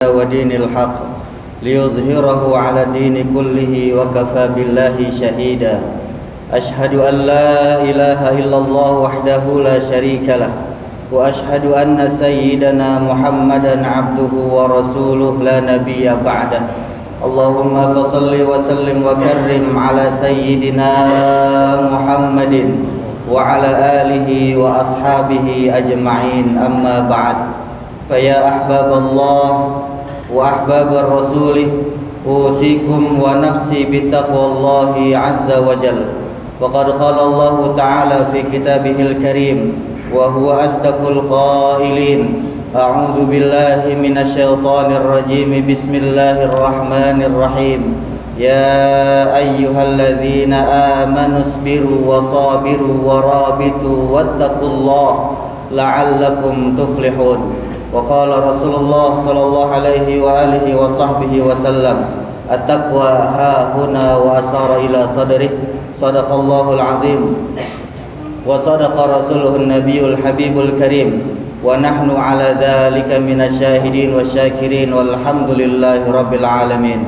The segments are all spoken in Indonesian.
ودين الحق ليظهره على الدين كله وكفى بالله شهيدا أشهد أن لا إله إلا الله وحده لا شريك له وأشهد أن سيدنا محمدا عبده ورسوله لا نبي بعده اللهم فصل وسلم وكرم على سيدنا محمد وعلى آله وأصحابه أجمعين أما بعد فيا أحباب الله وأحباب الرسول أوصيكم ونفسي بتقوى الله عز وجل وقد قال الله تعالى في كتابه الكريم وهو أصدق القائلين أعوذ بالله من الشيطان الرجيم بسم الله الرحمن الرحيم يا أيها الذين آمنوا اصبروا وصابروا ورابطوا واتقوا الله لعلكم تفلحون وقال رسول الله صلى الله عليه وآله وصحبه وسلم التقوى ها هنا وأشار إلى صدره صدق الله العظيم وصدق رسوله النبي الحبيب الكريم ونحن على ذلك من الشاهدين والشاكرين والحمد لله رب العالمين.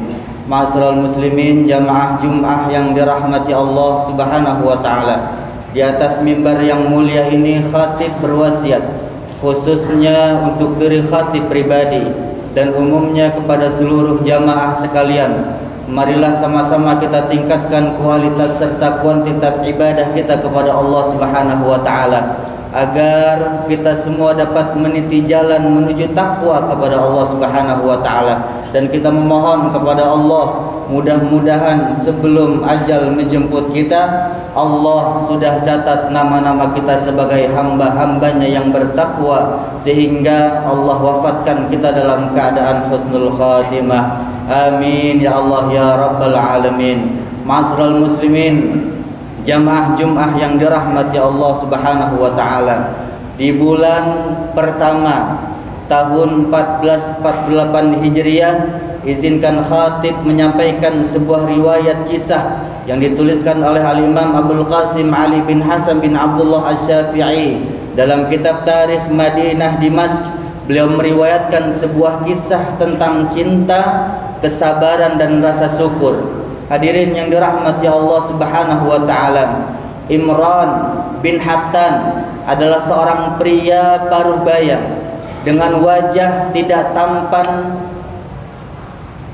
Ma'asyiral muslimin, jamaah Jum'ah yang dirahmati Allah Subhanahu wa taala. Di atas mimbar yang mulia ini khatib berwasiat khususnya untuk diri khatib pribadi dan umumnya kepada seluruh jamaah sekalian. Marilah sama-sama kita tingkatkan kualitas serta kuantitas ibadah kita kepada Allah Subhanahu wa taala agar kita semua dapat meniti jalan menuju takwa kepada Allah Subhanahu wa taala, dan kita memohon kepada Allah mudah-mudahan sebelum ajal menjemput kita Allah sudah catat nama-nama kita sebagai hamba-hambanya yang bertakwa sehingga Allah wafatkan kita dalam keadaan husnul khatimah. Amin ya Allah ya rabbal alamin. Ma'asyiral muslimin, jamaah Jum'ah yang dirahmati Allah Subhanahu wa taala, di bulan pertama tahun 1448 Hijriah izinkan khatib menyampaikan sebuah riwayat kisah yang dituliskan oleh Al-Imam Abdul Qasim Ali bin Hasan bin Abdullah Asy-Syafi'i dalam kitab Tarikh Madinah Dimashq. Beliau meriwayatkan sebuah kisah tentang cinta, kesabaran dan rasa syukur. Hadirin yang dirahmati Allah Subhanahu wa taala, Imran bin Hattan adalah seorang pria paruh baya dengan wajah tidak tampan,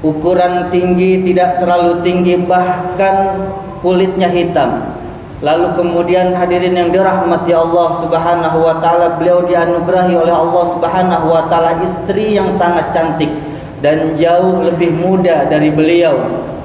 ukuran tinggi tidak terlalu tinggi, bahkan kulitnya hitam. Lalu kemudian hadirin yang dirahmati Allah Subhanahu wa taala, beliau dianugerahi oleh Allah Subhanahu wa taala istri yang sangat cantik dan jauh lebih muda dari beliau.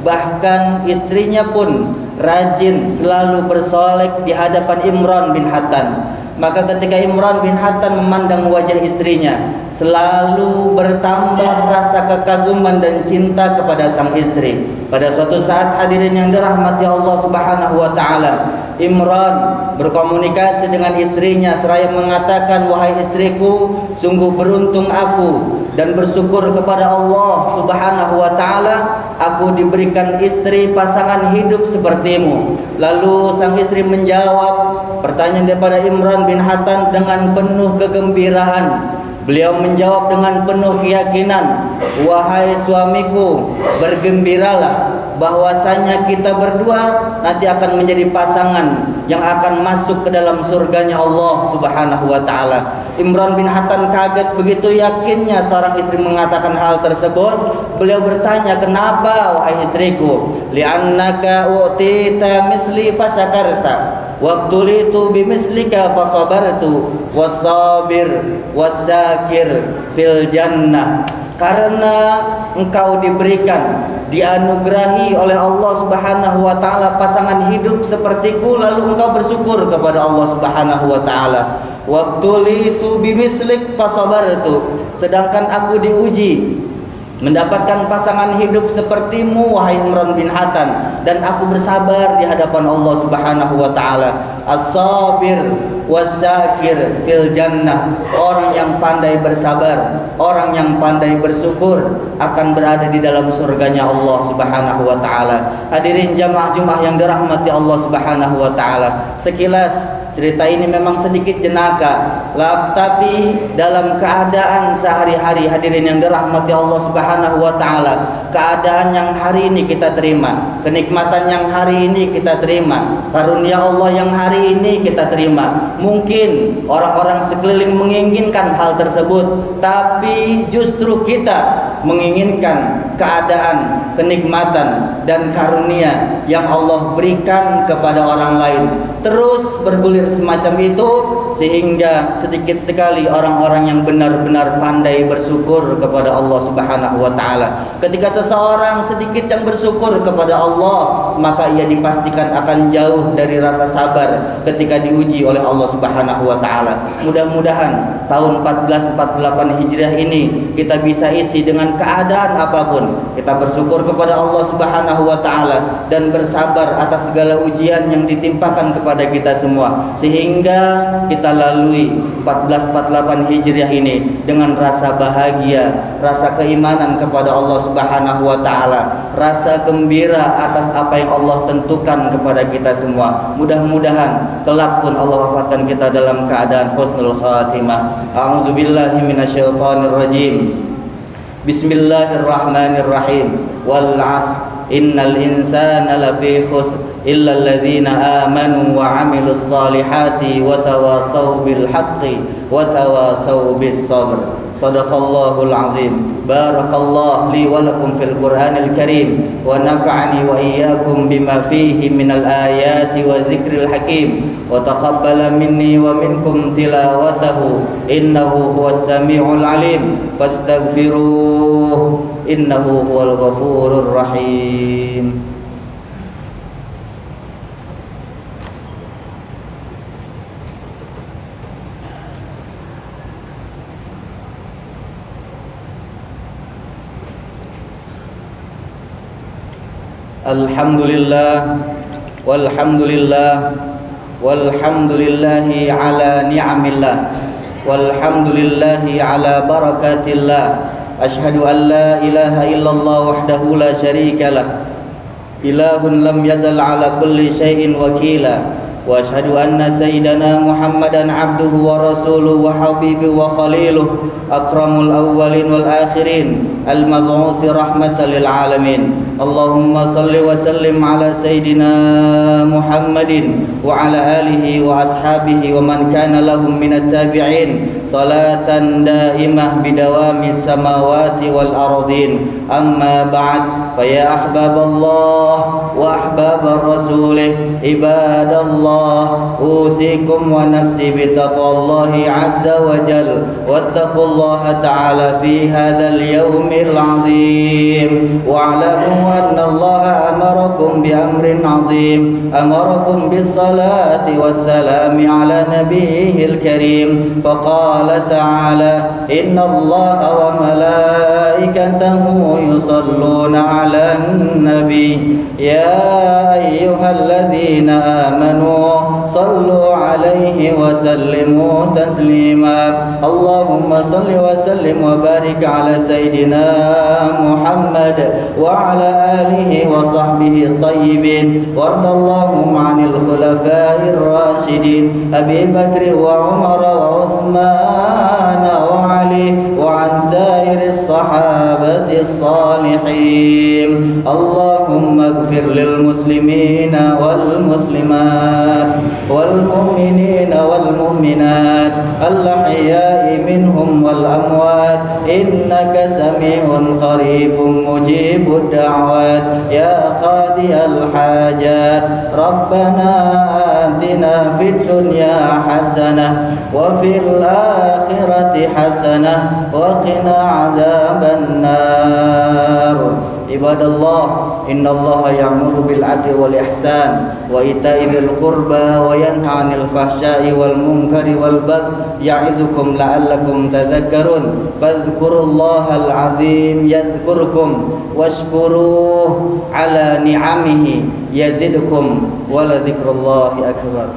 Bahkan istrinya pun rajin selalu bersolek di hadapan Imran bin Hattan. Maka ketika Imran bin Hattan memandang wajah istrinya, selalu bertambah rasa kekaguman dan cinta kepada sang istri. Pada suatu saat hadirin yang dirahmati Allah Subhanahu wa taala, Imran berkomunikasi dengan istrinya seraya mengatakan, "Wahai istriku, sungguh beruntung aku dan bersyukur kepada Allah Subhanahu wa taala aku diberikan istri pasangan hidup sepertimu." Lalu sang istri menjawab pertanyaan daripada Imran bin Hattan dengan penuh kegembiraan. Beliau menjawab dengan penuh keyakinan, "Wahai suamiku, bergembiralah bahwasanya kita berdua nanti akan menjadi pasangan yang akan masuk ke dalam surganya Allah Subhanahu wa taala." Imran bin Hattan kaget, begitu yakinnya seorang istri mengatakan hal tersebut. Beliau bertanya, "Kenapa wahai istriku?" "Li'annaka u'tita misli fasyakarta wabtulitu bimislika fasabartu wasabir wasakir fil jannah." Karena engkau diberikan, dianugerahi oleh Allah Subhanahu wa taala pasangan hidup sepertiku, lalu engkau bersyukur kepada Allah Subhanahu wa taala. Wabtulitu bimislik fasabartu, sedangkan aku diuji mendapatkan pasangan hidup sepertimu wahai Imran bin Hattan, dan aku bersabar di hadapan Allah Subhanahu wa taala. As-sabir was-sakir fil jannah, orang yang pandai bersabar, orang yang pandai bersyukur akan berada di dalam surganya Allah Subhanahu wa taala. Hadirin jamaah Jumat yang dirahmati Allah Subhanahu wa taala, sekilas Cerita ini memang sedikit jenaka, tapi dalam keadaan sehari-hari hadirin yang dirahmati Allah Subhanahu wa taala, keadaan yang hari ini kita terima, kenikmatan yang hari ini kita terima, karunia Allah yang hari ini kita terima. Mungkin orang-orang sekeliling menginginkan hal tersebut, tapi justru kita menginginkan keadaan, kenikmatan dan karunia yang Allah berikan kepada orang lain. Terus bergulir semacam itu, sehingga sedikit sekali orang-orang yang benar-benar pandai bersyukur kepada Allah Subhanahu wa taala. Ketika seseorang sedikit yang bersyukur kepada Allah, maka ia dipastikan akan jauh dari rasa sabar ketika diuji oleh Allah Subhanahu wa taala. Mudah-mudahan tahun 1448 Hijriah ini kita bisa isi dengan keadaan apapun. Kita bersyukur kepada Allah Subhanahu wa taala dan bersabar atas segala ujian yang ditimpakan kepada kita semua, sehingga kita lalui 1448 Hijriah ini dengan rasa bahagia, rasa keimanan kepada Allah Subhanahu wa taala, rasa gembira atas apa yang Allah tentukan kepada kita semua. Mudah-mudahan kelak pun Allah wafatkan kita dalam keadaan husnul khatimah. A'udzubillahi minasyaitonir rajim. Bismillahirrahmanirrahim. Wal 'asr innal insana lafi khusr illa alladhina amanu wa 'amilus solihati wa tawasaw bil haqqi wa tawasaw bis sabr. Shadaqallahul azim. Barakallahu li wa lakum fil Qur'anil Karim wa nafa'ani wa iyyakum bima fihi minal ayati wa dzikril hakim wa taqabbala minni wa minkum tilawatahu innahu huwas samiul alim fastaghfiruh innahu huwal ghafurur rahim. Alhamdulillah walhamdulillah walhamdulillahi ala ni'amillah walhamdulillahi ala barakatillah. Ashhadu an la ilaha illallah wahdahu la syarika lah, ilahun lam yazal ala kulli syai'in wakila. Wa ashhadu anna sayyidana Muhammadan abduhu wa rasuluhu wa habibuhu wa khaliluhu akramul awwalin wal akhirin al-mab'usi rahmatan lil alamin. Allahumma salli wa sallim ala sayyidina Muhammadin wa ala alihi wa ashabihi wa man kana lahum minat tabi'in salatan daimah bidawamis samawati wal ardin. Amma ba'd, fa ya ahbaballah wa ahbabar rasulih ibadallah, usikum wa nafsi bitaqwallahi azza wa jal wattaqullaha ta'ala fi hadzal yawmil azim. Wa'lamu anna allaha amarakum bi amrin azim, amarakum bis salati wassalami ala nabiyyil karim. Faqala ta'ala inna allaha wa malaikatahu yusalluna ala nabi ya ayyuhalladzina amanu sallu alaihi wa sallimu taslima. Allahumma salli wa sallim wa barik ala sayyidina Muhammad wa ala alihi wa sahbihi tayyibin. Wardallahum anil khulafa'ir rasyidin Abi Bakr wa Umar wa Utsman wa Ali wa an sairis sahabati salihin. Allahumma ighfir lil muslimina wal muslimat wal mu'minina wal mu'minat al-ahya'i minhum wal amwat innaka sami'un qaribun mujibud da'wat ya qadiyal hajat. Rabbana atina fid dunya hasanah wa fil akhirati hasanah wa qina adzaban nar. Ibadallah, innallaha ya'muru bil 'adli wal ihsan wa ita'i dzil qurba wa yanha 'anil fahsya'i wal munkari wal baghi ya'izukum la'allakum tadhakkarun. Fadhkurullahal 'azim yadhkurkum washkuruhu 'ala ni'amihi yazidkum wa la dzikrullahi akbar.